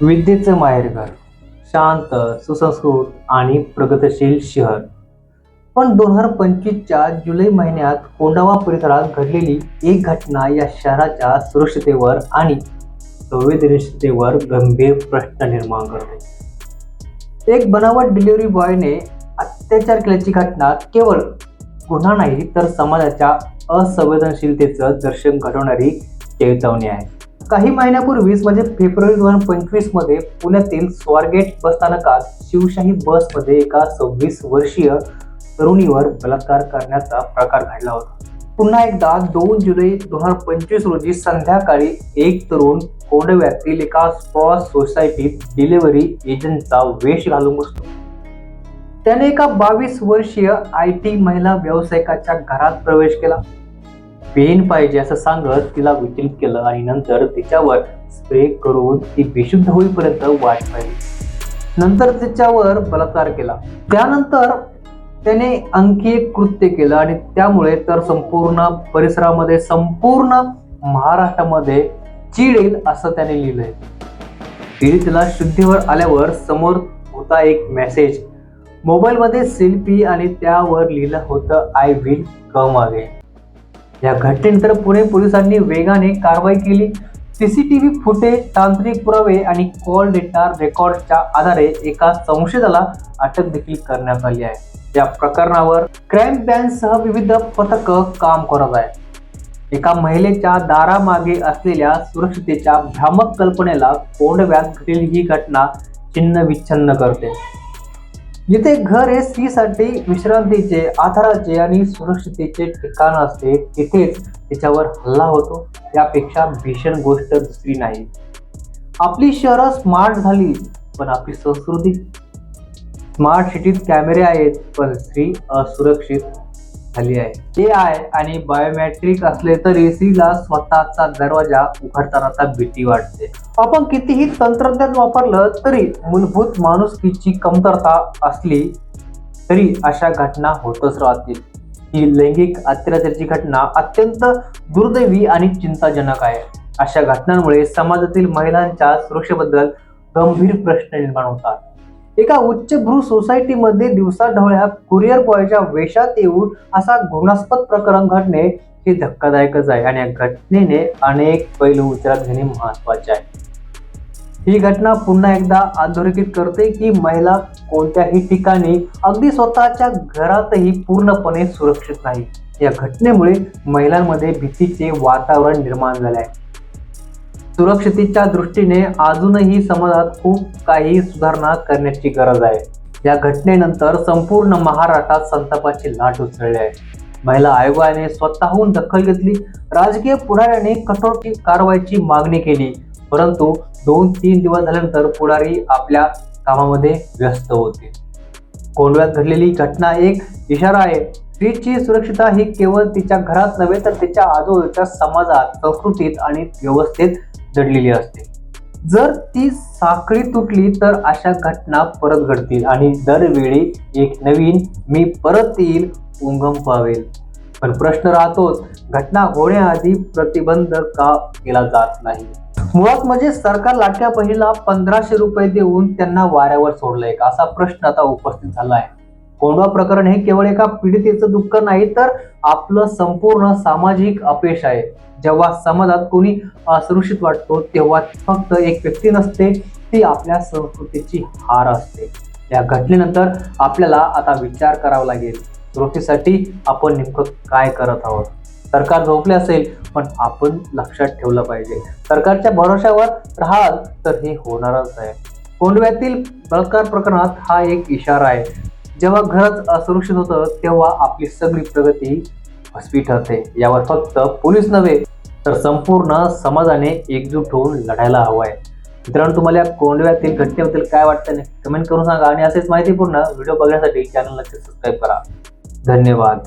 विद्येचं माहेरघर, शांत, सुसंस्कृत आणि प्रगतशील शहर. पण 2025च्या जुलै महिन्यात कोंडावा परिसरात घडलेली एक घटना या शहराच्या सुरक्षिततेवर आणि संवेदनशीलतेवर गंभीर प्रश्न निर्माण करते. एक बनावट डिलिव्हरी बॉयने अत्याचार केल्याची घटना केवळ गुन्हा नाही तर समाजाच्या असंवेदनशीलतेचं दर्शन घडवणारी चेतावणी आहे. काही महिन्यापूर्वीच म्हणजे फेब्रुवारी 2025 मध्ये पुण्यातील स्वारगेट बसस्थानकात शिवशाही बसमध्ये एका 26 वर्षीय तरुणीवर बलात्कार करण्याचा प्रकार घडला होता. पुन्हा एकदा 2 जुलै 2025 रोजी संध्याकाळी एक तरुण कोंडव्यातील एका स्पॉ सोसायटीत डिलिव्हरी एजंटचा वेश घालून बसतो. त्याने एका 22 वर्षीय IT महिला व्यावसायिकाच्या घरात प्रवेश केला. पेन पाहिजे असं सांगत तिला विचलित केलं आणि नंतर तिच्यावर स्प्रे करून ती बेशुद्ध होईपर्यंत वाट पाहिली. नंतर तिच्यावर बलात्कार केला. त्यानंतर त्याने आणखी एक कृत्य केलं आणि त्यामुळे तर संपूर्ण परिसरामध्ये, संपूर्ण महाराष्ट्रामध्ये चीड येईल असं त्याने लिहिलंय. पीडितेला शुद्धीवर आल्यावर समोर होता एक मेसेज, मोबाईलमध्ये सेल्फी आणि त्यावर लिहिलं होतं आय विल कम अगेन. या घटनेनंतर पुणे पोलिसांनी वेगाने कारवाई केली. CCTV फुटेज, तांत्रिक पुरावे आणि कॉल डेटा रेकॉर्डच्या आधारे एका संशयिताला अटक देखील करण्यात आली आहे. या प्रकरणावर क्राईम ब्रँचसह विविध पथकं काम करत आहेत. एका महिलेच्या दारामागे असलेल्या सुरक्षिततेच्या भ्रामक कल्पनेला कोंडव्यात घडलेली ही घटना छिन्न विच्छिन्न करते. जिथे घर हे स्त्रीसाठी विश्रांतीचे, आधाराचे आणि सुरक्षिततेचे ठिकाण असते, तिथेच तिच्यावर हल्ला होतो. यापेक्षा भीषण गोष्ट दुसरी नाही. आपली शहरं स्मार्ट झाली पण आपली संस्कृती, स्मार्ट सिटीत कॅमेरे आहेत पण स्त्री असुरक्षित झाली आहे. AI आणि बायोमेट्रिक असले तरी स्त्रीला स्वतःचा दरवाजा उघडताना भीती वाटते. आपण कितीही तंत्रज्ञान वापरलं तरी मूलभूत माणुसकीची कमतरता असली तरी अशा घटना होतच राहतील. ही लैंगिक अत्याचाराची घटना अत्यंत दुर्दैवी आणि चिंताजनक आहे. अशा घटनांमुळे समाजातील महिलांच्या सुरक्षेबद्दल गंभीर प्रश्न निर्माण होतात. एका उच्चभ्रू सोसायटीमध्ये दिवसाढवळ्या कुरिअर बॉयच्या वेशात येऊन असा घृणास्पद प्रकरण घडणे हे धक्कादायकच आहे आणि या घटनेने अनेक पैलू विचारात घेणे महत्वाचे आहे. ही घटना पुन्हा एकदा अधोरेखित करते की महिला कोणत्याही ठिकाणी, अगदी स्वतःच्या घरातही पूर्णपणे सुरक्षित नाही. या घटनेमुळे महिलांमध्ये भीतीचे वातावरण निर्माण झाले आहे. सुरक्षिततेच्या दृष्टीने अजूनही समाजात खूप काही सुधारणा करण्याची गरज आहे. या घटनेनंतर संपूर्ण महाराष्ट्रात संतापाची लाट उसळली आहे. महिला आयोगाने स्वतःहून दखल घेतली. राजकीय पुढाऱ्यांनी कठोर कारवाईची मागणी केली. परंतु 2-3 दिवस झाल्यानंतर पुढारी आपल्या कामामध्ये व्यस्त होते. कोंडव्यात घडलेली घटना एक इशारा आहे. स्त्रीची सुरक्षितता ही केवळ तिच्या घरात नव्हे तर तिच्या आजूबाजूच्या समाजात, संस्कृतीत आणि व्यवस्थेत दडलेली असते. जर ती साखळी तुटली तर अशा घटना परत घडतील आणि दरवेळी एक नवीन मी परत येईल उगम पावेल. पण प्रश्न राहतोच, घटना होण्याआधी प्रतिबंध का केला जात नाही? मुळात म्हणजे सरकार लाटक्या बहिणीला 1500 रुपये देऊन त्यांना वाऱ्यावर सोडलंय का, असा प्रश्न आता उपस्थित झाला आहे. कोंडवा प्रकरण हे केवळ एका पीडितेचं दुःख नाही तर आपलं संपूर्ण सामाजिक अपयश आहे. जेव्हा समाजात कोणी असुरक्षित वाटतो तेव्हा फक्त एक व्यक्ती नसते, ती आपल्या संस्कृतीची हार असते. या घटनेनंतर आपल्याला आता विचार करावा लागेल, सुरक्षेसाठी आपण नेमकं काय करत आहोत. सरकार झोपले असेल पण आपण लक्षात ठेवलं पाहिजे. सरकारच्या भरोश्यावर राहाल तर हे होणारच आहे. कोंडव्यातील बलात्कार प्रकरणात हा एक इशारा आहे. जेव्हा घरच असुरक्षित होतं तेव्हा आपली सगळी प्रगती फसवी ठरते. यावर फक्त पोलीस नव्हे तर संपूर्ण समाजाने एकजूट होऊन लढायला हवं आहे. मित्रांनो, तुम्हाला या कोंडव्यातील घटनेबद्दल काय वाटतं कमेंट करून सांगा आणि असेच माहितीपूर्ण व्हिडिओ बघण्यासाठी चॅनलला सबस्क्राईब करा. धन्यवाद.